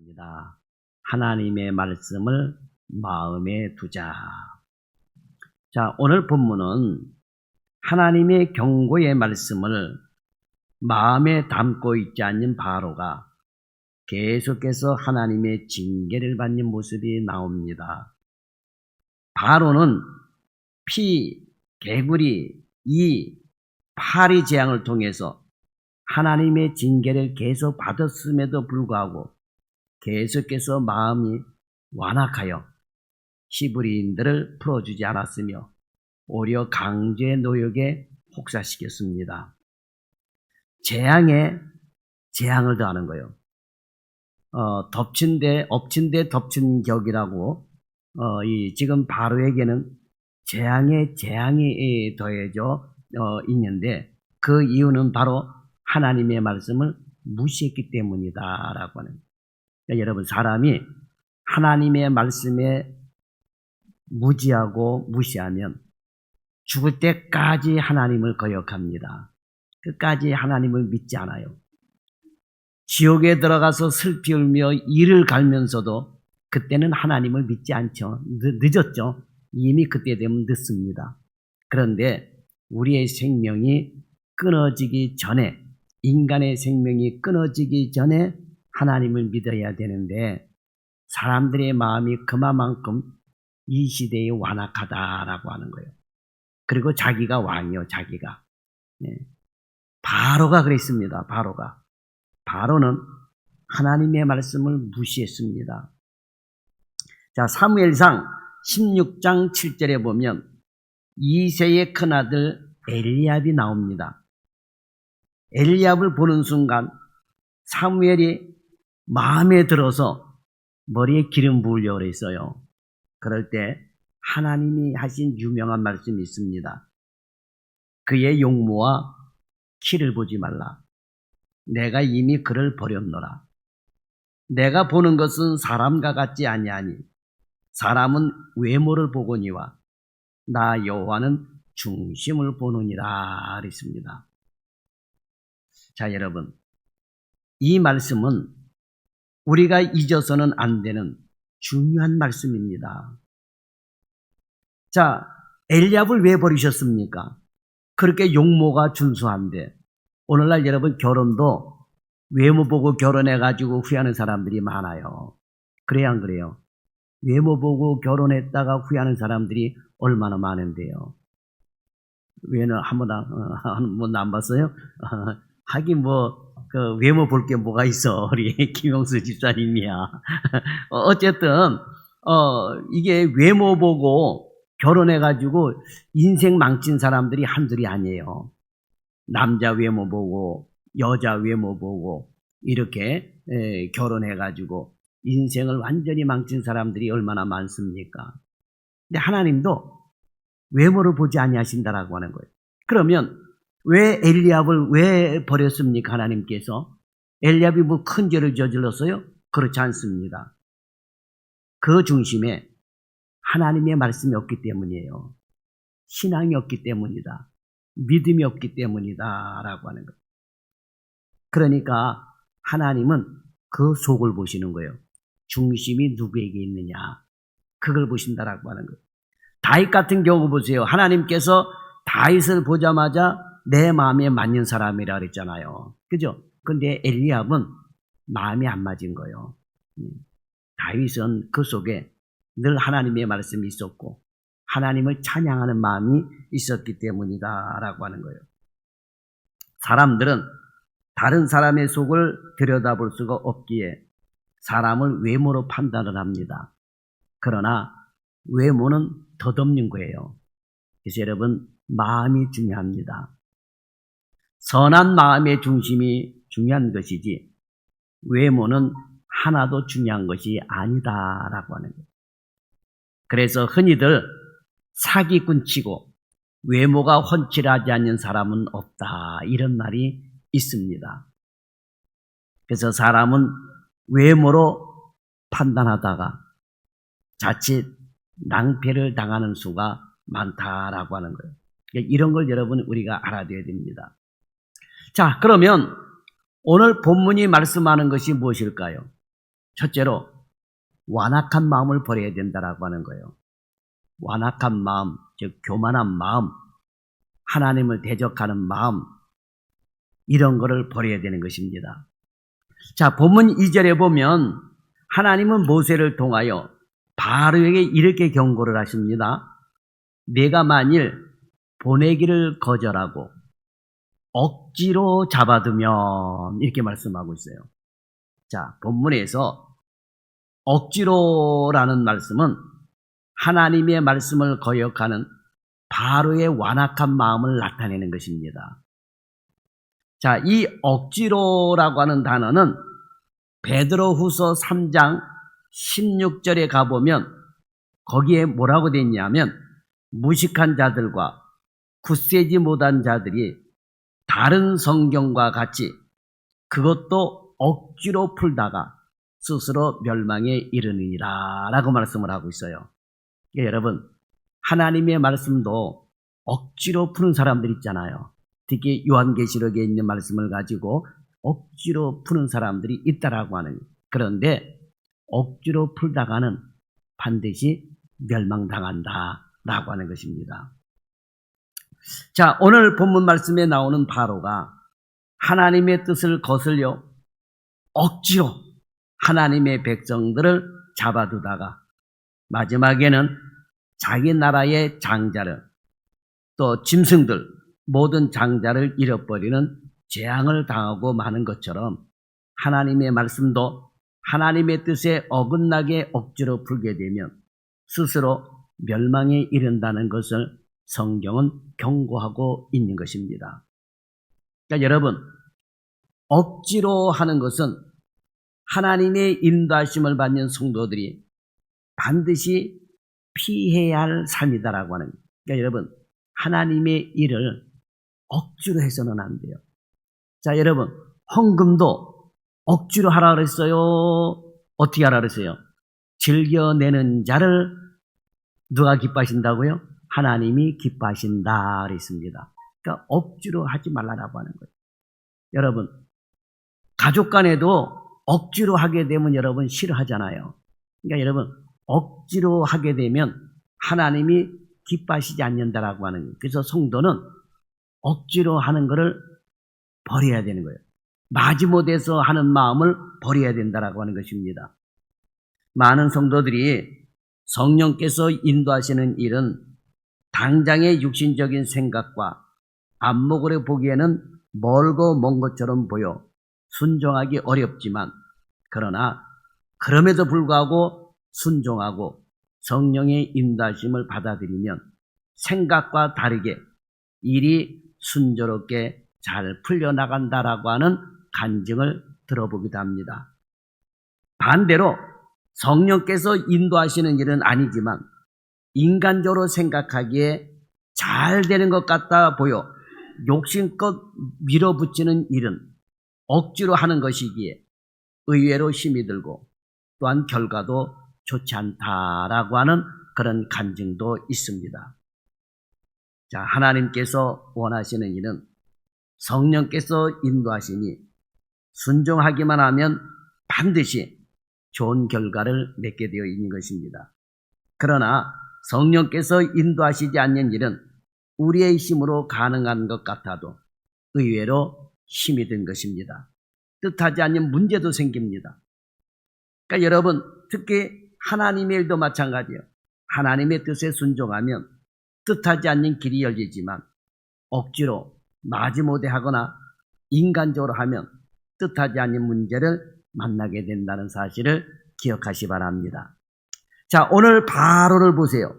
있습니다. 하나님의 말씀을 마음에 두자. 자, 오늘 본문은 하나님의 경고의 말씀을 마음에 담고 있지 않는 바로가 계속해서 하나님의 징계를 받는 모습이 나옵니다. 바로는 피, 개구리, 파리 재앙을 통해서 하나님의 징계를 계속 받았음에도 불구하고 계속해서 마음이 완악하여 히브리인들을 풀어주지 않았으며 오히려 강제 노역에 혹사시켰습니다. 재앙을 더하는 거예요. 엎친 데 덮친 격이라고 지금 바로에게는 재앙이 더해져 있는데 그 이유는 바로 하나님의 말씀을 무시했기 때문이다라고 하는. 그러니까 여러분, 사람이 하나님의 말씀에 무지하고 무시하면 죽을 때까지 하나님을 거역합니다. 끝까지 하나님을 믿지 않아요. 지옥에 들어가서 슬피 울며 이를 갈면서도 그때는 하나님을 믿지 않죠. 늦었죠. 이미 그때 되면 늦습니다. 그런데 우리의 생명이 끊어지기 전에, 인간의 생명이 끊어지기 전에 하나님을 믿어야 되는데 사람들의 마음이 그만큼 이 시대에 완악하다라고 하는 거예요. 그리고 자기가 왕이요, 자기가. 바로가 그랬습니다. 바로는 하나님의 말씀을 무시했습니다. 자, 사무엘상 16장 7절에 보면 이새의 큰아들 엘리압이 나옵니다. 엘리압을 보는 순간 사무엘이 마음에 들어서 머리에 기름 부으려고 했어요. 그럴 때 하나님이 하신 유명한 말씀이 있습니다. 그의 용모와 키를 보지 말라. 내가 이미 그를 버렸노라. 내가 보는 것은 사람과 같지 아니하니 사람은 외모를 보거니와 나 여호와는 중심을 보느니라 그랬습니다. 자, 여러분, 이 말씀은 우리가 잊어서는 안 되는 중요한 말씀입니다. 자, 엘리압을 왜 버리셨습니까? 그렇게 용모가 준수한데 오늘날 여러분, 결혼도 외모 보고 결혼해가지고 후회하는 사람들이 많아요. 그래야 안 그래요? 외모 보고 결혼했다가 후회하는 사람들이 얼마나 많은데요. 왜는 한 번도 안 봤어요? 하긴 그 외모 볼 게 뭐가 있어, 우리 김용수 집사님이야. 어쨌든 이게 외모 보고 결혼해가지고 인생 망친 사람들이 한둘이 아니에요. 남자 외모 보고 여자 외모 보고 이렇게 결혼해가지고 인생을 완전히 망친 사람들이 얼마나 많습니까? 근데 하나님도 외모를 보지 아니하신다라고 하는 거예요. 그러면 왜 엘리압을 왜 버렸습니까? 하나님께서 엘리압이 뭐 큰 죄를 저질렀어요? 그렇지 않습니다. 그 중심에 하나님의 말씀이 없기 때문이에요. 신앙이 없기 때문이다. 믿음이 없기 때문이다 라고 하는 거예요. 그러니까 하나님은 그 속을 보시는 거예요. 중심이 누구에게 있느냐, 그걸 보신다라고 하는 거예요. 다윗 같은 경우 보세요. 하나님께서 다윗을 보자마자 내 마음에 맞는 사람이라 그랬잖아요. 그죠? 근데 엘리압은 마음이 안 맞은 거예요. 다윗은 그 속에 늘 하나님의 말씀이 있었고 하나님을 찬양하는 마음이 있었기 때문이다 라고 하는 거예요. 사람들은 다른 사람의 속을 들여다볼 수가 없기에 사람을 외모로 판단을 합니다. 그러나 외모는 덧없는 거예요. 그래서 여러분, 마음이 중요합니다. 선한 마음의 중심이 중요한 것이지 외모는 하나도 중요한 것이 아니다라고 하는 거예요. 그래서 흔히들 사기꾼치고 외모가 훤칠하지 않는 사람은 없다, 이런 말이 있습니다. 그래서 사람은 외모로 판단하다가 자칫 낭패를 당하는 수가 많다라고 하는 거예요. 이런 걸 여러분 우리가 알아둬야 됩니다. 자, 그러면 오늘 본문이 말씀하는 것이 무엇일까요? 첫째로 완악한 마음을 버려야 된다라고 하는 거예요. 완악한 마음, 즉 교만한 마음, 하나님을 대적하는 마음, 이런 거를 버려야 되는 것입니다. 자, 본문 2절에 보면 하나님은 모세를 통하여 바로에게 이렇게 경고를 하십니다. 내가 만일 보내기를 거절하고 억지로 잡아두면, 이렇게 말씀하고 있어요. 자, 본문에서 억지로라는 말씀은 하나님의 말씀을 거역하는 바로의 완악한 마음을 나타내는 것입니다. 자, 이 억지로라고 하는 단어는 베드로후서 3장 16절에 가보면 거기에 뭐라고 되어 있냐면, 무식한 자들과 굳세지 못한 자들이 다른 성경과 같이 그것도 억지로 풀다가 스스로 멸망에 이르느니라 라고 말씀을 하고 있어요. 그러니까 여러분, 하나님의 말씀도 억지로 푸는 사람들 있잖아요. 특히 요한계시록에 있는 말씀을 가지고 억지로 푸는 사람들이 있다라고 하는. 그런데 억지로 풀다가는 반드시 멸망당한다라고 하는 것입니다. 자, 오늘 본문 말씀에 나오는 바로가 하나님의 뜻을 거슬려 억지로 하나님의 백성들을 잡아두다가 마지막에는 자기 나라의 장자를, 또 짐승들, 모든 장자를 잃어버리는 재앙을 당하고 마는 것처럼 하나님의 말씀도 하나님의 뜻에 어긋나게 억지로 풀게 되면 스스로 멸망에 이른다는 것을 성경은 경고하고 있는 것입니다. 그러니까 여러분, 억지로 하는 것은 하나님의 인도하심을 받는 성도들이 반드시 피해야 할 삶이다라고 하는 거예요. 그러니까 여러분, 하나님의 일을 억지로 해서는 안 돼요. 자, 여러분, 헌금도 억지로 하라 그랬어요? 어떻게 하라 그랬어요? 즐겨내는 자를 누가 기뻐하신다고요? 하나님이 기뻐하신다 그랬습니다. 그러니까 억지로 하지 말라라고 하는 거예요. 여러분, 가족 간에도 억지로 하게 되면 여러분 싫어하잖아요. 그러니까 여러분, 억지로 하게 되면 하나님이 기뻐하시지 않는다라고 하는 거예요. 그래서 성도는 억지로 하는 것을 버려야 되는 거예요. 마지못해서 하는 마음을 버려야 된다라고 하는 것입니다. 많은 성도들이 성령께서 인도하시는 일은 당장의 육신적인 생각과 안목으로 보기에는 멀고 먼 것처럼 보여 순종하기 어렵지만, 그러나 그럼에도 불구하고 순종하고 성령의 인도하심을 받아들이면 생각과 다르게 일이 순조롭게 잘 풀려나간다라고 하는 간증을 들어보기도 합니다. 반대로 성령께서 인도하시는 일은 아니지만 인간적으로 생각하기에 잘 되는 것 같아 보여 욕심껏 밀어붙이는 일은 억지로 하는 것이기에 의외로 힘이 들고 또한 결과도 좋지 않다라고 하는 그런 간증도 있습니다. 자, 하나님께서 원하시는 일은 성령께서 인도하시니 순종하기만 하면 반드시 좋은 결과를 맺게 되어 있는 것입니다. 그러나 성령께서 인도하시지 않는 일은 우리의 힘으로 가능한 것 같아도 의외로 힘이 든 것입니다. 뜻하지 않는 문제도 생깁니다. 그러니까 여러분, 특히 하나님의 일도 마찬가지예요. 하나님의 뜻에 순종하면 뜻하지 않는 길이 열리지만 억지로 마지못해 하거나 인간적으로 하면 뜻하지 않는 문제를 만나게 된다는 사실을 기억하시 바랍니다. 자, 오늘 바로를 보세요.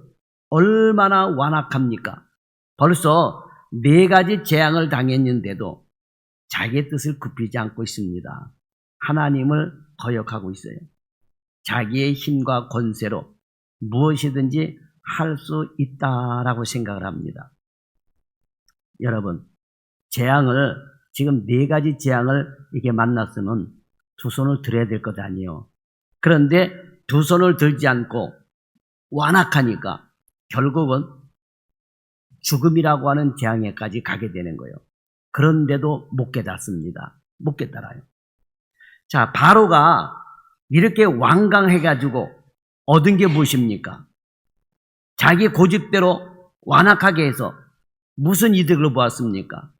얼마나 완악합니까? 벌써 4가지 재앙을 당했는데도 자기의 뜻을 굽히지 않고 있습니다. 하나님을 거역하고 있어요. 자기의 힘과 권세로 무엇이든지 할 수 있다라고 생각을 합니다. 여러분, 재앙을, 지금 4가지 재앙을 이렇게 만났으면 2손을 들어야 될 것 아니에요. 그런데 2손을 들지 않고 완악하니까 결국은 죽음이라고 하는 재앙에까지 가게 되는 거예요. 그런데도 못 깨닫습니다. 못 깨달아요. 자, 바로가 이렇게 완강해가지고 얻은 게 무엇입니까? 자기 고집대로 완악하게 해서 무슨 이득을 보았습니까?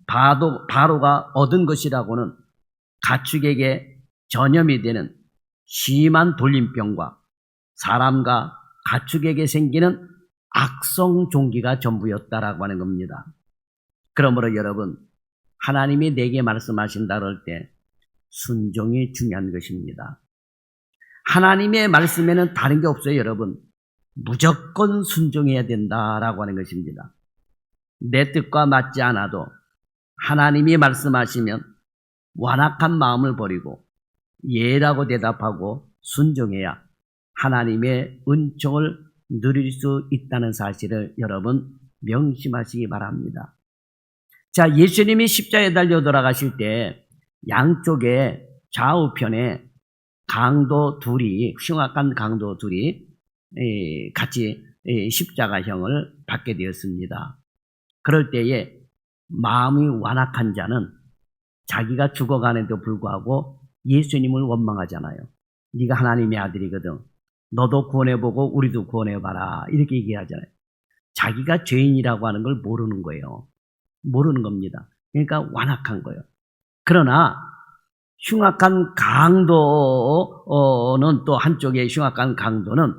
바로가 얻은 것이라고는 가축에게 전염이 되는 심한 돌림병과 사람과 가축에게 생기는 악성 종기가 전부였다라고 하는 겁니다. 그러므로 여러분, 하나님이 내게 말씀하신다 그럴 때 순종이 중요한 것입니다. 하나님의 말씀에는 다른 게 없어요, 여러분. 무조건 순종해야 된다라고 하는 것입니다. 내 뜻과 맞지 않아도 하나님이 말씀하시면 완악한 마음을 버리고 예라고 대답하고 순종해야 하나님의 은총을 누릴 수 있다는 사실을 여러분 명심하시기 바랍니다. 자, 예수님이 십자가에 달려 돌아가실 때 양쪽에 좌우편에 강도 둘이, 흉악한 강도 둘이 같이 십자가형을 받게 되었습니다. 그럴 때에 마음이 완악한 자는 자기가 죽어가는데도 불구하고 예수님을 원망하잖아요. 네가 하나님의 아들이거든. 너도 구원해보고 우리도 구원해봐라. 이렇게 얘기하잖아요. 자기가 죄인이라고 하는 걸 모르는 거예요. 모르는 겁니다. 그러니까 완악한 거예요. 그러나 흉악한 강도는 또 한쪽에 흉악한 강도는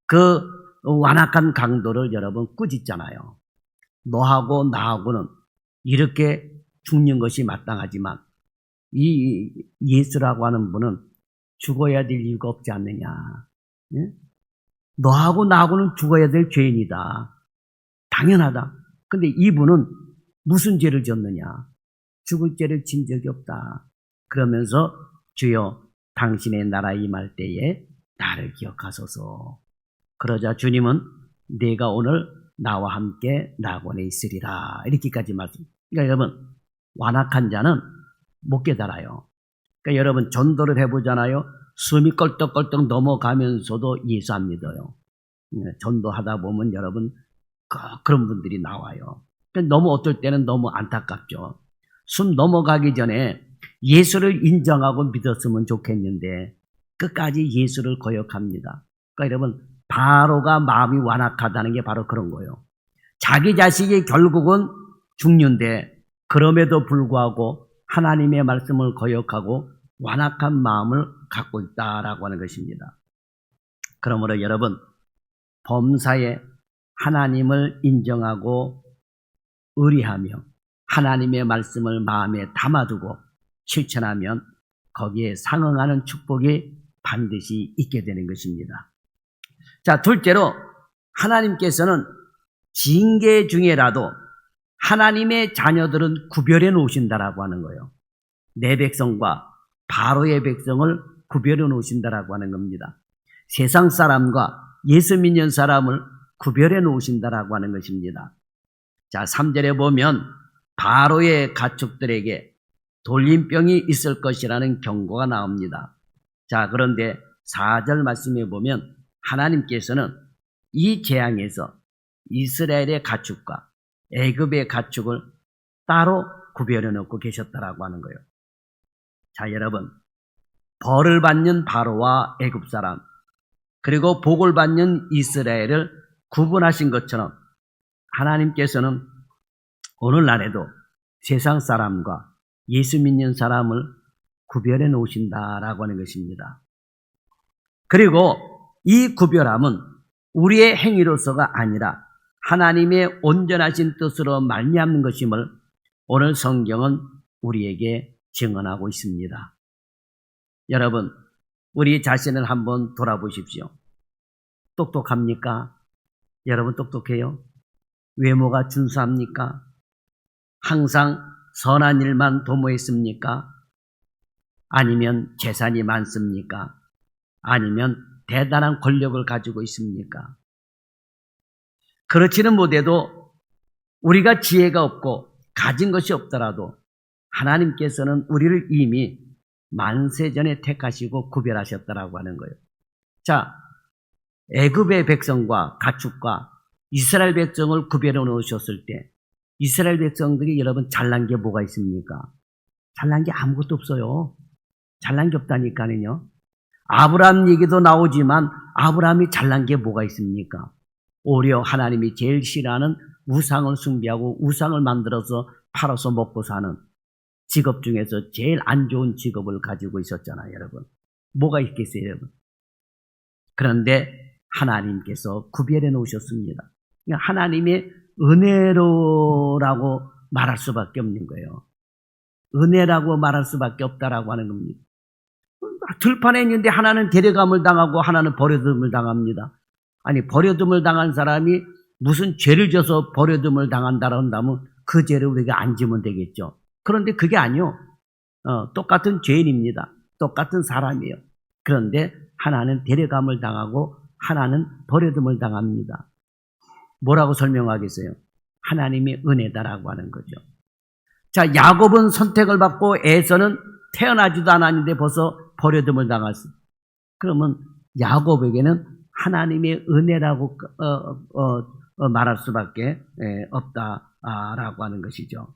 그 완악한 강도를 여러분 꾸짖잖아요. 너하고 나하고는 이렇게 죽는 것이 마땅하지만 이 예수라고 하는 분은 죽어야 될 이유가 없지 않느냐. 예? 너하고 나하고는 죽어야 될 죄인이다. 당연하다. 근데 이분은 무슨 죄를 졌느냐? 죽을 죄를 진 적이 없다. 그러면서 주여 당신의 나라에 임할 때에 나를 기억하소서. 그러자 주님은 내가 오늘 나와 함께 낙원에 있으리라. 이렇게까지 말씀. 그러니까 여러분, 완악한 자는 못 깨달아요. 그러니까 여러분, 전도를 해보잖아요. 숨이 껄떡껄떡 넘어가면서도 예수 안 믿어요. 전도하다 보면 여러분, 그런 분들이 나와요. 그러니까 너무 어떨 때는 너무 안타깝죠. 숨 넘어가기 전에 예수를 인정하고 믿었으면 좋겠는데 끝까지 예수를 거역합니다. 그러니까 여러분, 바로가 마음이 완악하다는 게 바로 그런 거예요. 자기 자식이 결국은 죽는데 그럼에도 불구하고 하나님의 말씀을 거역하고 완악한 마음을 갖고 있다라고 하는 것입니다. 그러므로 여러분, 범사에 하나님을 인정하고 의리하며 하나님의 말씀을 마음에 담아두고 실천하면 거기에 상응하는 축복이 반드시 있게 되는 것입니다. 자, 둘째로 하나님께서는 징계 중에라도 하나님의 자녀들은 구별해 놓으신다라고 하는 거예요. 내 백성과 바로의 백성을 구별해 놓으신다라고 하는 겁니다. 세상 사람과 예수 믿는 사람을 구별해 놓으신다라고 하는 것입니다. 자, 3절에 보면 바로의 가축들에게 돌림병이 있을 것이라는 경고가 나옵니다. 자, 그런데 4절 말씀에 보면 하나님께서는 이 재앙에서 이스라엘의 가축과 애굽의 가축을 따로 구별해 놓고 계셨다라고 하는 거예요. 자, 여러분, 벌을 받는 바로와 애굽 사람, 그리고 복을 받는 이스라엘을 구분하신 것처럼 하나님께서는 오늘날에도 세상 사람과 예수 믿는 사람을 구별해 놓으신다라고 하는 것입니다. 그리고 이 구별함은 우리의 행위로서가 아니라 하나님의 온전하신 뜻으로 말미암는 것임을 오늘 성경은 우리에게 증언하고 있습니다. 여러분, 우리 자신을 한번 돌아보십시오. 똑똑합니까? 여러분 똑똑해요? 외모가 준수합니까? 항상 선한 일만 도모했습니까? 아니면 재산이 많습니까? 아니면 대단한 권력을 가지고 있습니까? 그렇지는 못해도 우리가 지혜가 없고 가진 것이 없더라도 하나님께서는 우리를 이미 만세전에 택하시고 구별하셨다라고 하는 거예요. 자, 애굽의 백성과 가축과 이스라엘 백성을 구별해 놓으셨을 때 이스라엘 백성들이 여러분 잘난 게 뭐가 있습니까? 잘난 게 아무것도 없어요. 잘난 게 없다니까요. 아브라함 얘기도 나오지만 아브라함이 잘난 게 뭐가 있습니까? 오히려 하나님이 제일 싫어하는 우상을 숭배하고 우상을 만들어서 팔아서 먹고 사는 직업 중에서 제일 안 좋은 직업을 가지고 있었잖아요, 여러분. 뭐가 있겠어요, 여러분? 그런데 하나님께서 구별해 놓으셨습니다. 하나님의 은혜로라고 말할 수밖에 없는 거예요. 은혜라고 말할 수밖에 없다라고 하는 겁니다. 들판에 있는데 하나는 데려감을 당하고 하나는 버려둠을 당합니다. 아니, 버려둠을 당한 사람이 무슨 죄를 져서 버려둠을 당한다고 한다면 그 죄를 우리가 안 지면 되겠죠. 그런데 그게 아니요. 똑같은 죄인입니다. 똑같은 사람이에요. 그런데 하나는 데려감을 당하고 하나는 버려둠을 당합니다. 뭐라고 설명하겠어요? 하나님의 은혜다라고 하는 거죠. 자, 야곱은 선택을 받고 에서는 태어나지도 않았는데 벌써 버려둠을 당했어. 그러면 야곱에게는 하나님의 은혜라고 말할 수밖에 없다라고 하는 것이죠.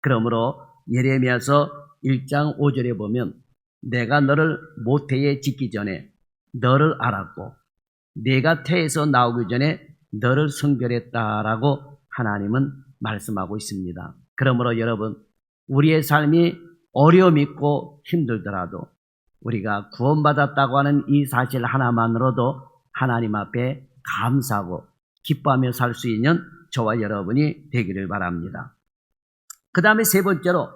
그러므로 예레미야서 1장 5절에 보면 내가 너를 모태에 짓기 전에 너를 알았고 네가 태에서 나오기 전에 너를 성별했다라고 하나님은 말씀하고 있습니다. 그러므로 여러분, 우리의 삶이 어려움 있고 힘들더라도 우리가 구원받았다고 하는 이 사실 하나만으로도 하나님 앞에 감사하고 기뻐하며 살 수 있는 저와 여러분이 되기를 바랍니다. 그 다음에 세 번째로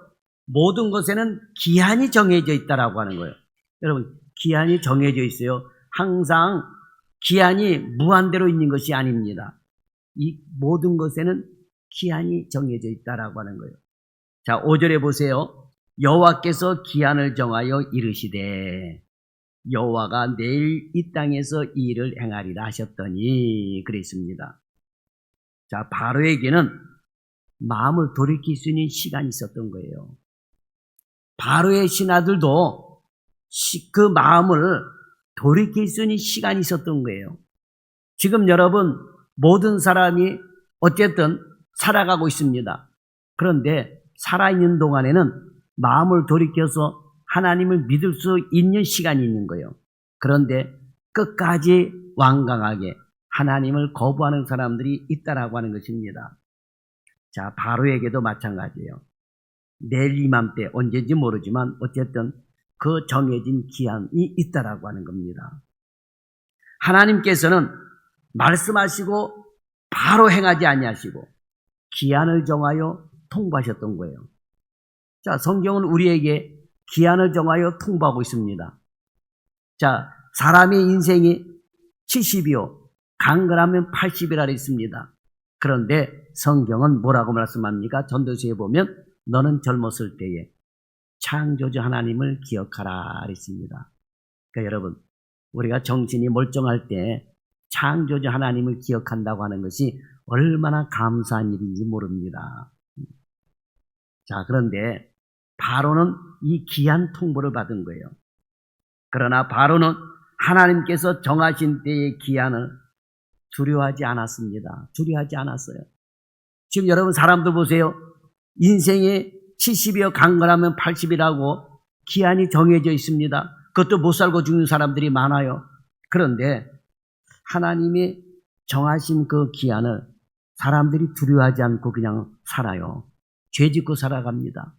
모든 것에는 기한이 정해져 있다라고 하는 거예요. 여러분, 기한이 정해져 있어요. 항상 기한이 무한대로 있는 것이 아닙니다. 이 모든 것에는 기한이 정해져 있다라고 하는 거예요. 자, 5절에 보세요. 여호와께서 기한을 정하여 이르시되 여호와가 내일 이 땅에서 이 일을 행하리라 하셨더니 그랬습니다. 자, 바로에게는 마음을 돌이킬 수 있는 시간이 있었던 거예요. 바로의 신하들도 그 마음을 돌이킬 수 있는 시간이 있었던 거예요. 지금 여러분, 모든 사람이 어쨌든 살아가고 있습니다. 그런데 살아있는 동안에는 마음을 돌이켜서 하나님을 믿을 수 있는 시간이 있는 거예요. 그런데 끝까지 완강하게 하나님을 거부하는 사람들이 있다라고 하는 것입니다. 자, 바로에게도 마찬가지예요. 내일 이맘때 언제인지 모르지만 어쨌든 그 정해진 기한이 있다라고 하는 겁니다. 하나님께서는 말씀하시고 바로 행하지 아니하시고 기한을 정하여 통보하셨던 거예요. 자, 성경은 우리에게 기한을 정하여 통보하고 있습니다. 자, 사람의 인생이 70이요 강건하면 80이라 했습니다. 그런데 성경은 뭐라고 말씀합니까? 전도서에 보면 너는 젊었을 때에 창조주 하나님을 기억하라 했습니다. 그러니까 여러분, 우리가 정신이 멀쩡할 때 창조주 하나님을 기억한다고 하는 것이 얼마나 감사한 일인지 모릅니다. 자, 그런데 바로는 이 귀한 통보를 받은 거예요. 그러나 바로는 하나님께서 정하신 때의 기한을 두려워하지 않았습니다. 두려워하지 않았어요. 지금 여러분 사람들 보세요. 인생이 70이여 강건하면 80이라고 기한이 정해져 있습니다. 그것도 못 살고 죽는 사람들이 많아요. 그런데 하나님이 정하신 그 기한을 사람들이 두려워하지 않고 그냥 살아요. 죄 짓고 살아갑니다.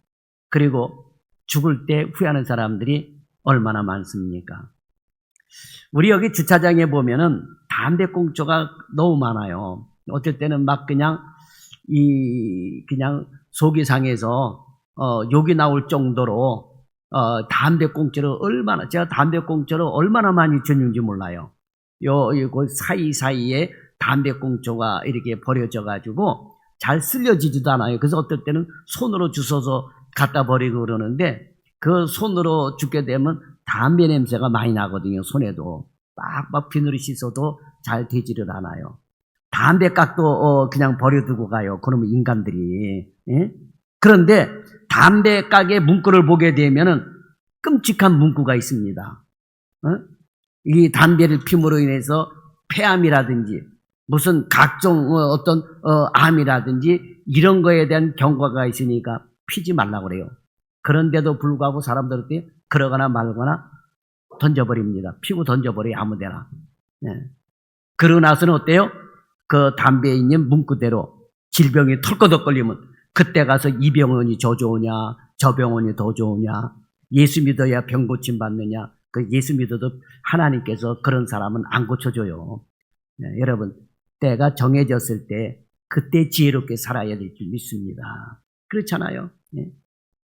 그리고 죽을 때 후회하는 사람들이 얼마나 많습니까? 우리 여기 주차장에 보면은 담배꽁초가 너무 많아요. 어쩔 때는 막 그냥 속이 상해서 욕이 나올 정도로 담배꽁초를 제가 담배꽁초를 얼마나 많이 줬는지 몰라요. 그 사이사이에 담배꽁초가 이렇게 버려져 가지고 잘 쓸려지지도 않아요. 그래서 어떨 때는 손으로 주워서 갖다 버리고 그러는데 그 손으로 줍게 되면 담배 냄새가 많이 나거든요. 손에도 빡빡 비누를 씻어도 잘 되지를 않아요. 담배깍도 그냥 버려두고 가요. 그러면 인간들이. 예? 그런데 담배깍의 문구를 보게 되면은 끔찍한 문구가 있습니다. 이 담배를 피움으로 인해서 폐암이라든지 무슨 각종 어떤 암이라든지 이런 거에 대한 경고가 있으니까 피지 말라고 그래요. 그런데도 불구하고 사람들한테 그러거나 말거나 던져버립니다. 피고 던져버려요, 아무데나. 예. 그러고 나서는 어때요? 그 담배에 있는 문구대로 질병이 털거덕 걸리면 그때 가서 이 병원이 더 좋으냐, 저 병원이 더 좋으냐, 예수 믿어야 병 고침 받느냐. 그 예수 믿어도 하나님께서 그런 사람은 안 고쳐줘요. 예, 여러분, 때가 정해졌을 때 그때 지혜롭게 살아야 될 줄 믿습니다. 그렇잖아요. 예.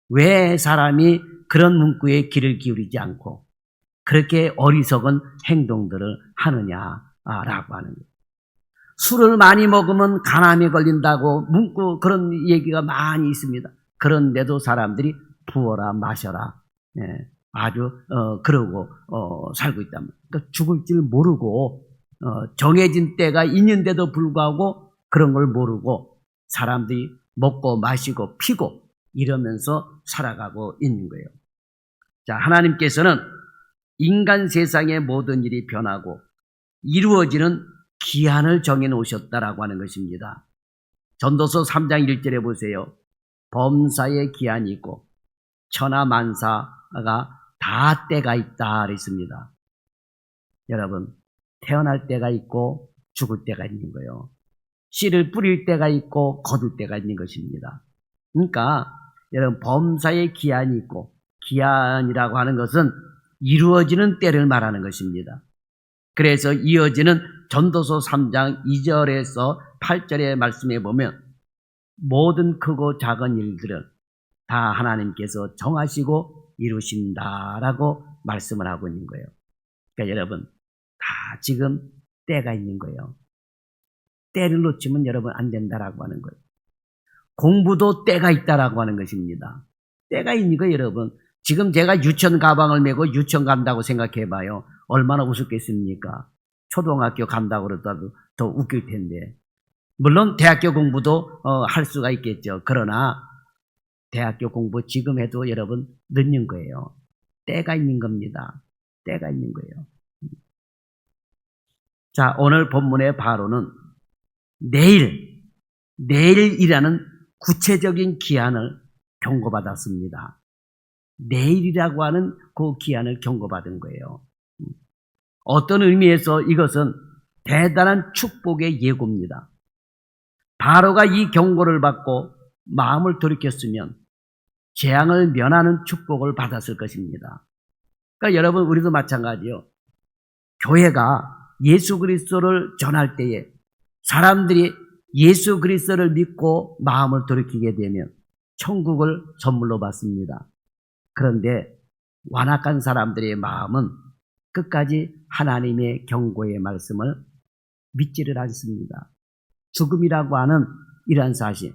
왜 사람이 그런 문구에 귀를 기울이지 않고 그렇게 어리석은 행동들을 하느냐라고 하는 거예요. 술을 많이 먹으면 간암에 걸린다고 문구 그런 얘기가 많이 있습니다. 그런데도 사람들이 부어라 마셔라. 예, 아주 그러고 살고 있단 말이에요. 그러니까 죽을 줄 모르고 정해진 때가 있는데도 불구하고 그런 걸 모르고 사람들이 먹고 마시고 피고 이러면서 살아가고 있는 거예요. 자, 하나님께서는 인간 세상의 모든 일이 변하고 이루어지는 기한을 정해 놓으셨다라고 하는 것입니다. 전도서 3장 1절에 보세요. 범사의 기한이 있고 천하 만사가 다 때가 있다 그랬습니다. 여러분, 태어날 때가 있고 죽을 때가 있는 거예요. 씨를 뿌릴 때가 있고 거둘 때가 있는 것입니다. 그러니까 여러분, 범사의 기한이 있고, 기한이라고 하는 것은 이루어지는 때를 말하는 것입니다. 그래서 이어지는 전도서 3장 2절에서 8절의 말씀에 보면 모든 크고 작은 일들은 다 하나님께서 정하시고 이루신다라고 말씀을 하고 있는 거예요. 그러니까 여러분, 다 지금 때가 있는 거예요. 때를 놓치면 여러분 안 된다라고 하는 거예요. 공부도 때가 있다라고 하는 것입니다. 때가 있는 거예요, 여러분. 지금 제가 유치원 가방을 메고 유치원 간다고 생각해 봐요. 얼마나 우습겠습니까? 초등학교 간다고 그러다도 더 웃길 텐데. 물론 대학교 공부도 할 수가 있겠죠. 그러나 대학교 공부 지금 해도 여러분 늦는 거예요. 때가 있는 겁니다. 때가 있는 거예요. 자, 오늘 본문의 바로는 내일이라는 구체적인 기한을 경고받았습니다. 내일이라고 하는 그 기한을 경고받은 거예요. 어떤 의미에서 이것은 대단한 축복의 예고입니다. 바로가 이 경고를 받고 마음을 돌이켰으면 재앙을 면하는 축복을 받았을 것입니다. 그러니까 여러분, 우리도 마찬가지요. 교회가 예수 그리스도를 전할 때에 사람들이 예수 그리스도를 믿고 마음을 돌이키게 되면 천국을 선물로 받습니다. 그런데 완악한 사람들의 마음은 끝까지 하나님의 경고의 말씀을 믿지를 않습니다. 죽음이라고 하는 이러한 사실,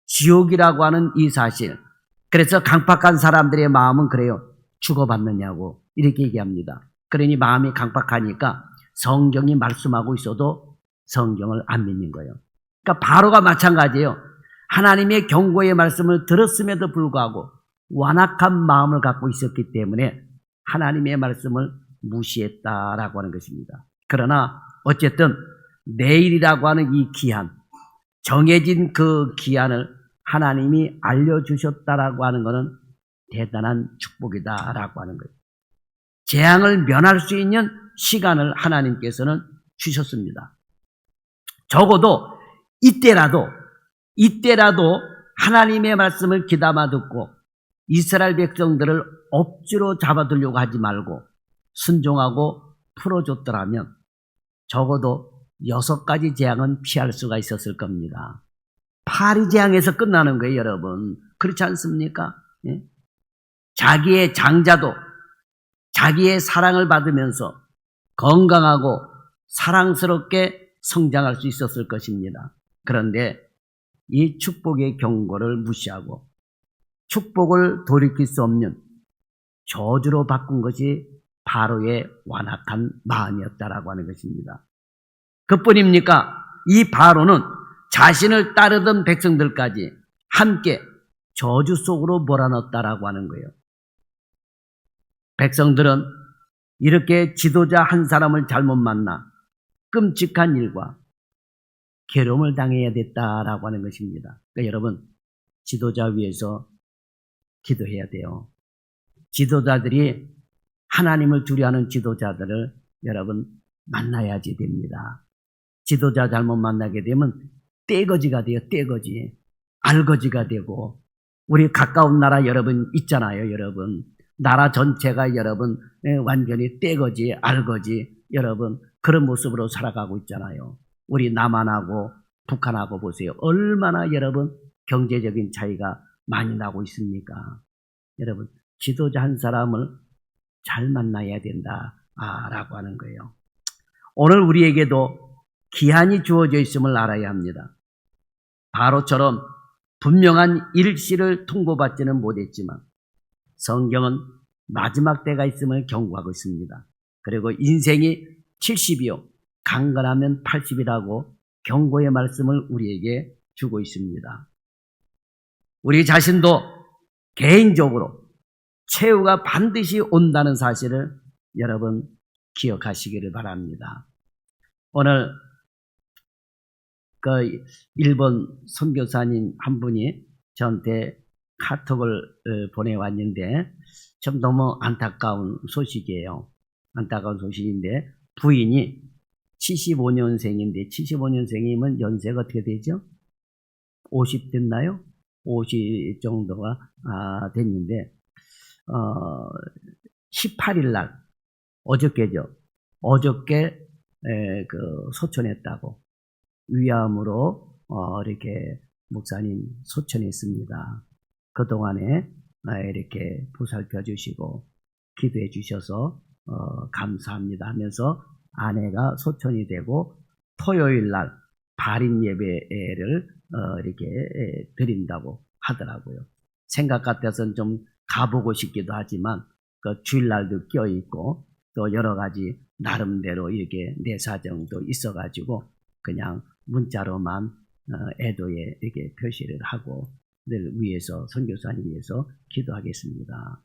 지옥이라고 하는 이 사실, 그래서 강팍한 사람들의 마음은 그래요. 죽어봤느냐고 이렇게 얘기합니다. 그러니 마음이 강팍하니까 성경이 말씀하고 있어도 성경을 안 믿는 거예요. 그러니까 바로가 마찬가지예요. 하나님의 경고의 말씀을 들었음에도 불구하고 완악한 마음을 갖고 있었기 때문에 하나님의 말씀을 무시했다라고 하는 것입니다. 그러나 어쨌든 내일이라고 하는 이 기한, 정해진 그 기한을 하나님이 알려주셨다라고 하는 것은 대단한 축복이다라고 하는 거예요. 재앙을 면할 수 있는 시간을 하나님께서는 주셨습니다. 적어도 이때라도 하나님의 말씀을 귀담아 듣고 이스라엘 백성들을 억지로 잡아두려고 하지 말고 순종하고 풀어줬더라면 적어도 6가지 재앙은 피할 수가 있었을 겁니다. 파리 재앙에서 끝나는 거예요, 여러분. 그렇지 않습니까? 예? 자기의 장자도 자기의 사랑을 받으면서 건강하고 사랑스럽게 성장할 수 있었을 것입니다. 그런데 이 축복의 경고를 무시하고 축복을 돌이킬 수 없는 저주로 바꾼 것이 바로의 완악한 마음이었다라고 하는 것입니다. 그뿐입니까? 이 바로는 자신을 따르던 백성들까지 함께 저주 속으로 몰아넣었다라고 하는 거예요. 백성들은 이렇게 지도자 한 사람을 잘못 만나 끔찍한 일과 괴로움을 당해야 됐다라고 하는 것입니다. 그러니까 여러분, 지도자 위해서 기도해야 돼요. 지도자들이 하나님을 두려워하는 지도자들을 여러분 만나야지 됩니다. 지도자 잘못 만나게 되면 떼거지가 돼요. 떼거지. 알거지가 되고 우리 가까운 나라 여러분 있잖아요. 여러분. 나라 전체가 여러분 완전히 떼거지, 알거지 여러분 그런 모습으로 살아가고 있잖아요. 우리 남한하고 북한하고 보세요. 얼마나 여러분 경제적인 차이가 많이 나고 있습니까? 여러분 지도자 한 사람을 잘 만나야 된다 라고 하는 거예요. 오늘 우리에게도 기한이 주어져 있음을 알아야 합니다. 바로처럼 분명한 일시를 통보받지는 못했지만 성경은 마지막 때가 있음을 경고하고 있습니다. 그리고 인생이 70이요 강건하면 80이라고 경고의 말씀을 우리에게 주고 있습니다. 우리 자신도 개인적으로 최후가 반드시 온다는 사실을 여러분 기억하시기를 바랍니다. 오늘 그 일본 선교사님 한 분이 저한테 카톡을 보내왔는데 좀 너무 안타까운 소식이에요. 안타까운 소식인데 부인이 75년생인데 75년생이면 연세가 어떻게 되죠? 50 됐나요? 50 정도가 됐는데 18일 날 어저께죠. 어저께 그 소천했다고 위암으로 이렇게 목사님 소천했습니다. 그동안에 이렇게 보살펴 주시고 기도해 주셔서 감사합니다 하면서 아내가 소천이 되고 토요일 날 발인 예배를 이렇게 드린다고 하더라고요. 생각 같아서는 좀 가보고 싶기도 하지만 그 주일날도 껴있고 또 여러 가지 나름대로 이렇게 내 사정도 있어가지고 그냥 문자로만 애도에 이렇게 표시를 하고 늘 위해서 선교사님 위해서 기도하겠습니다.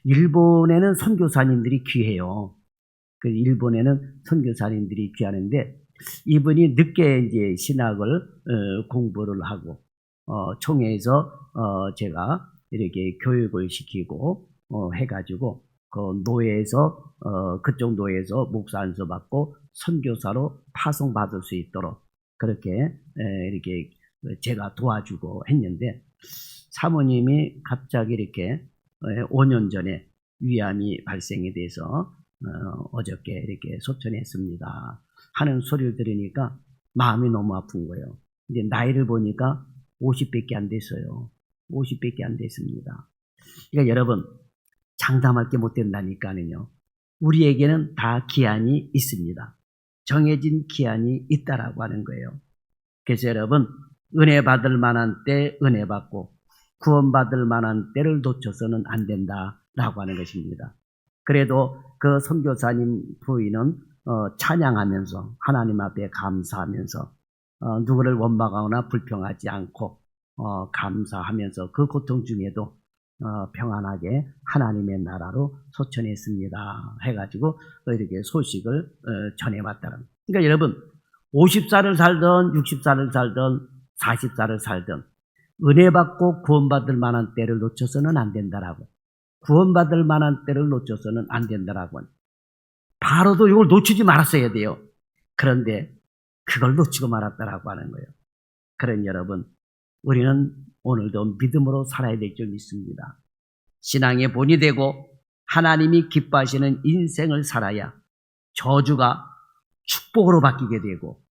일본에는 선교사님들이 귀해요. 그 일본에는 선교사님들이 귀하는데 이분이 늦게 이제 신학을 공부를 하고 총회에서 제가 이렇게 교육을 시키고 해가지고 그 노예에서 그쪽 노예에서 목사 안수 받고 선교사로 파송받을 수 있도록 그렇게 이렇게 제가 도와주고 했는데 사모님이 갑자기 이렇게 5년 전에 위암이 발생이 돼서 어저께 이렇게 소천했습니다 하는 소리를 들으니까 마음이 너무 아픈 거예요. 이제 나이를 보니까 50밖에 안 됐어요. 50밖에 안 됐습니다. 그러니까 여러분 장담할 게 못 된다니까는요. 우리에게는 다 기한이 있습니다. 정해진 기한이 있다라고 하는 거예요. 그래서 여러분 은혜 받을 만한 때 은혜 받고 구원받을 만한 때를 놓쳐서는 안 된다라고 하는 것입니다. 그래도 그 선교사님 부인은 찬양하면서 하나님 앞에 감사하면서 누구를 원망하거나 불평하지 않고 감사하면서 그 고통 중에도 평안하게 하나님의 나라로 소천했습니다 해가지고 이렇게 소식을 전해왔다는 거예요. 그러니까 여러분 50살을 살든 60살을 살든 40살을 살든 은혜 받고 구원받을 만한 때를 놓쳐서는 안 된다라고 구원받을 만한 때를 놓쳐서는 안 된다라고 바로도 이걸 놓치지 말았어야 돼요. 그런데 그걸 놓치고 말았다라고 하는 거예요. 그런 여러분 우리는 오늘도 믿음으로 살아야 될 줄 믿습니다. 신앙의 본이 되고 하나님이 기뻐하시는 인생을 살아야 저주가 축복으로 바뀌게 되고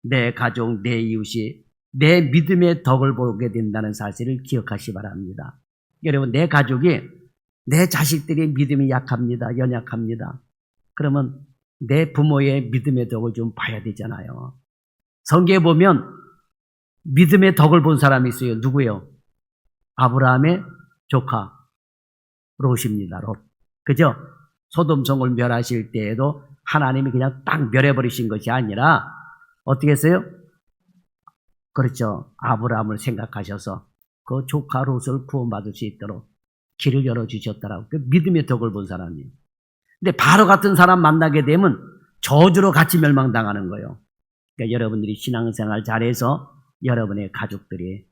내 가족, 내 이웃이 내 믿음의 덕을 보게 된다는 사실을 기억하시 바랍니다. 여러분 내 가족이 내 자식들의 믿음이 약합니다. 연약합니다. 그러면 내 부모의 믿음의 덕을 좀 봐야 되잖아요. 성경에 보면 믿음의 덕을 본 사람이 있어요. 누구요? 아브라함의 조카 롯입니다. 롯. 그죠? 소돔성을 멸하실 때에도 하나님이 그냥 딱 멸해버리신 것이 아니라 어떻게 했어요? 그렇죠. 아브라함을 생각하셔서 그 조카 롯을 구원받을 수 있도록 길을 열어주셨더라고. 그 믿음의 덕을 본 사람이에요. 근데 바로 같은 사람 만나게 되면 저주로 같이 멸망당하는 거예요. 그러니까 여러분들이 신앙생활 잘해서 여러분의 가족들이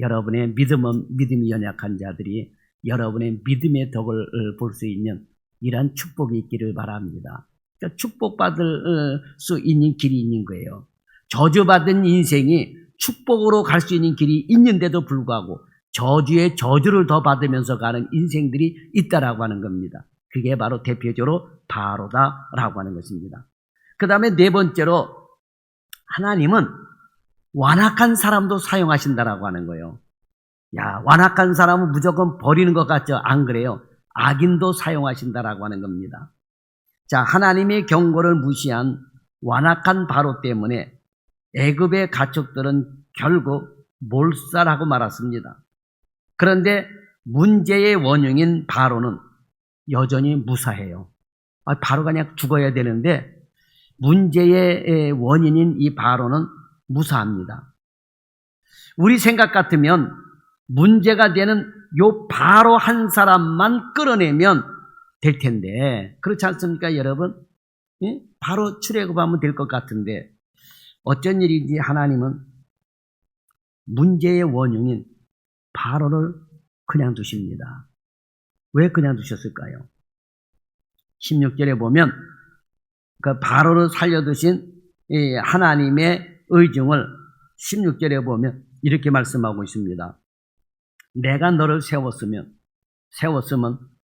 여러분의 믿음이 연약한 자들이 여러분의 믿음의 덕을 볼 수 있는 이러한 축복이 있기를 바랍니다. 그러니까 축복받을 수 있는 길이 있는 거예요. 저주받은 인생이 축복으로 갈 수 있는 길이 있는데도 불구하고 저주에 저주를 더 받으면서 가는 인생들이 있다라고 하는 겁니다. 그게 바로 대표적으로 바로다라고 하는 것입니다. 그 다음에 네 번째로 하나님은 완악한 사람도 사용하신다라고 하는 거예요. 야, 완악한 사람은 무조건 버리는 것 같죠? 안 그래요. 악인도 사용하신다라고 하는 겁니다. 자, 하나님의 경고를 무시한 완악한 바로 때문에 애굽의 가축들은 결국 몰살하고 말았습니다. 그런데 문제의 원흉인 바로는 여전히 무사해요. 바로가 그냥 죽어야 되는데 문제의 원인인 이 바로는 무사합니다. 우리 생각 같으면 문제가 되는 요 바로 한 사람만 끌어내면 될 텐데 그렇지 않습니까, 여러분? 예? 바로 출애굽하면 될 것 같은데 어쩐 일인지 하나님은 문제의 원흉인 바로를 그냥 두십니다. 왜 그냥 두셨을까요? 16절에 보면 그 바로를 살려두신 이 하나님의 의중을 16절에 보면 이렇게 말씀하고 있습니다. 내가 너를 세웠으면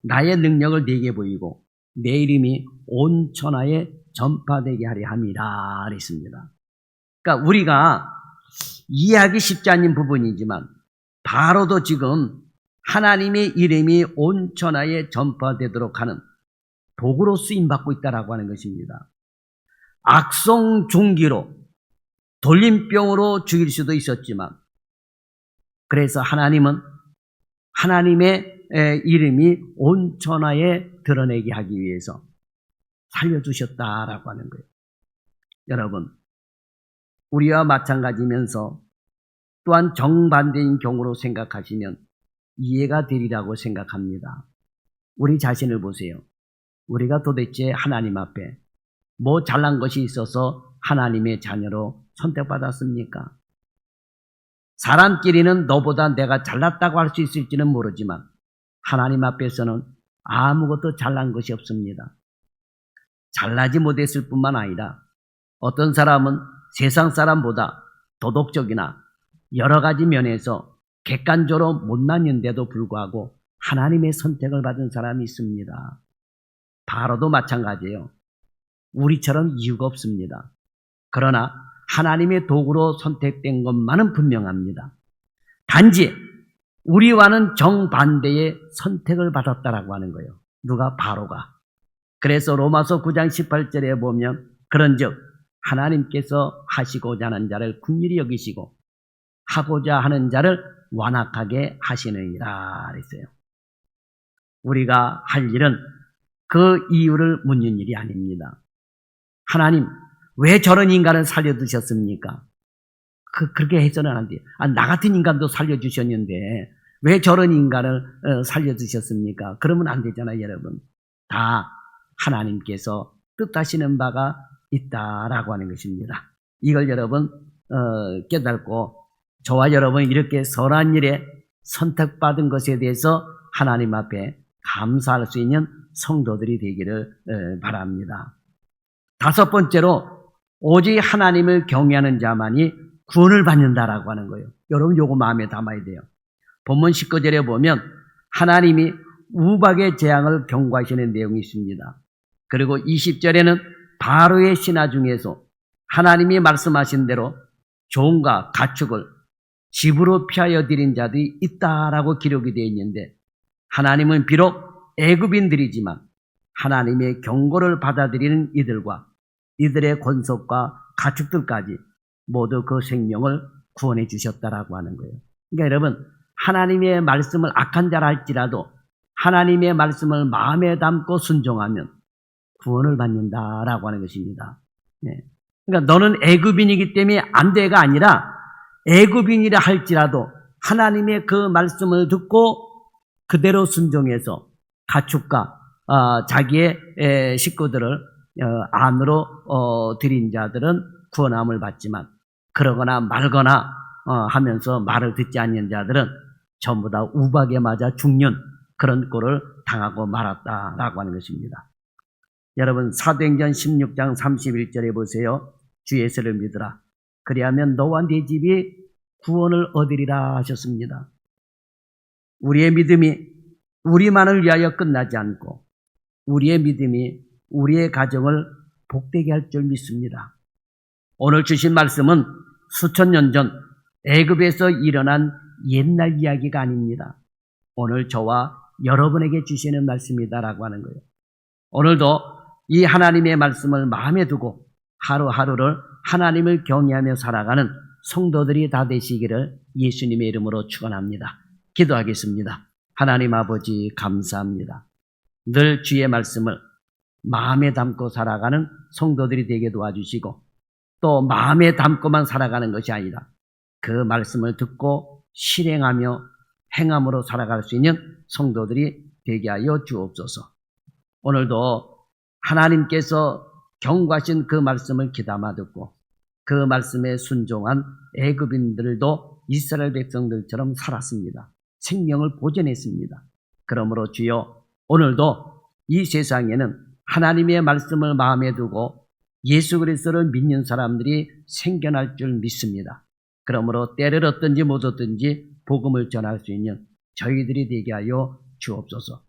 나의 능력을 네게 보이고 내 이름이 온 천하에 전파되게 하려 함이라 그랬습니다. 그러니까 우리가 이해하기 쉽지 않은 부분이지만 바로도 지금 하나님의 이름이 온 천하에 전파되도록 하는 도구로 쓰임받고 있다라고 하는 것입니다. 악성 중기로 돌림병으로 죽일 수도 있었지만 그래서 하나님은 하나님의 이름이 온 천하에 드러내게 하기 위해서 살려주셨다라고 하는 거예요. 여러분, 우리와 마찬가지면서 또한 정반대인 경우로 생각하시면 이해가 되리라고 생각합니다. 우리 자신을 보세요. 우리가 도대체 하나님 앞에 뭐 잘난 것이 있어서 하나님의 자녀로 선택받았습니까? 사람끼리는 너보다 내가 잘났다고 할 수 있을지는 모르지만 하나님 앞에서는 아무것도 잘난 것이 없습니다. 잘나지 못했을 뿐만 아니라 어떤 사람은 세상 사람보다 도덕적이나 여러 가지 면에서 객관적으로 못났는데도 불구하고 하나님의 선택을 받은 사람이 있습니다. 바로도 마찬가지예요. 우리처럼 이유가 없습니다. 그러나 하나님의 도구로 선택된 것만은 분명합니다. 단지 우리와는 정반대의 선택을 받았다라고 하는 거예요. 누가? 바로가. 그래서 로마서 9장 18절에 보면 그런즉 하나님께서 하시고자 하는 자를 긍휼히 여기시고 하고자 하는 자를 완악하게 하시느니라 그랬어요. 우리가 할 일은 그 이유를 묻는 일이 아닙니다. 하나님, 왜 저런 인간을 살려두셨습니까? 그렇게 해서는 안 돼요. 나 같은 인간도 살려주셨는데 왜 저런 인간을 살려두셨습니까? 그러면 안 되잖아요, 여러분. 다 하나님께서 뜻하시는 바가 있다라고 하는 것입니다. 이걸 여러분 깨닫고 저와 여러분 이렇게 선한 일에 선택받은 것에 대해서 하나님 앞에 감사할 수 있는 성도들이 되기를 바랍니다. 다섯 번째로 오직 하나님을 경외하는 자만이 구원을 받는다라고 하는 거예요. 여러분 요거 마음에 담아야 돼요. 본문 19절에 보면 하나님이 우박의 재앙을 경고하시는 내용이 있습니다. 그리고 20절에는 바로의 신하 중에서 하나님이 말씀하신 대로 종과 가축을 집으로 피하여 드린 자들이 있다라고 기록이 되어 있는데 하나님은 비록 애굽인들이지만 하나님의 경고를 받아들이는 이들과 이들의 권속과 가축들까지 모두 그 생명을 구원해 주셨다라고 하는 거예요. 그러니까 여러분 하나님의 말씀을 악한 자라 할지라도 하나님의 말씀을 마음에 담고 순종하면 구원을 받는다라고 하는 것입니다. 그러니까 너는 애굽인이기 때문에 안 돼가 아니라 애굽인이라 할지라도 하나님의 그 말씀을 듣고 그대로 순종해서 가축과 자기의 식구들을 안으로 들인 자들은 구원함을 받지만 그러거나 말거나 하면서 말을 듣지 않는 자들은 전부 다 우박에 맞아 죽는 그런 꼴을 당하고 말았다라고 하는 것입니다. 여러분 사도행전 16장 31절에 보세요. 주 예수를 믿으라. 그리하면 너와 네 집이 구원을 얻으리라 하셨습니다. 우리의 믿음이 우리만을 위하여 끝나지 않고 우리의 믿음이 우리의 가정을 복되게 할 줄 믿습니다. 오늘 주신 말씀은 수천 년 전 애굽에서 일어난 옛날 이야기가 아닙니다. 오늘 저와 여러분에게 주시는 말씀이다라고 하는 거예요. 오늘도 이 하나님의 말씀을 마음에 두고 하루하루를 하나님을 경외하며 살아가는 성도들이 다 되시기를 예수님의 이름으로 축원합니다. 기도하겠습니다. 하나님 아버지 감사합니다. 늘 주의 말씀을 마음에 담고 살아가는 성도들이 되게 도와주시고 또 마음에 담고만 살아가는 것이 아니라 그 말씀을 듣고 실행하며 행함으로 살아갈 수 있는 성도들이 되게 하여 주옵소서. 오늘도 하나님께서 경고하신 그 말씀을 귀담아 듣고 그 말씀에 순종한 애굽인들도 이스라엘 백성들처럼 살았습니다. 생명을 보존했습니다. 그러므로 주여 오늘도 이 세상에는 하나님의 말씀을 마음에 두고 예수 그리스도를 믿는 사람들이 생겨날 줄 믿습니다. 그러므로 때를 얻든지 못 얻든지 복음을 전할 수 있는 저희들이 되게 하여 주옵소서.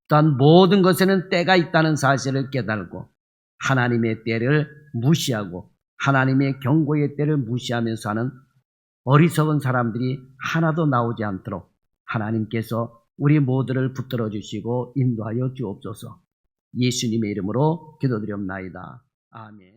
또한 모든 것에는 때가 있다는 사실을 깨달고 하나님의 때를 무시하고 하나님의 경고의 때를 무시하면서 하는 어리석은 사람들이 하나도 나오지 않도록 하나님께서 우리 모두를 붙들어 주시고 인도하여 주옵소서. 예수님의 이름으로 기도드리옵나이다. 아멘.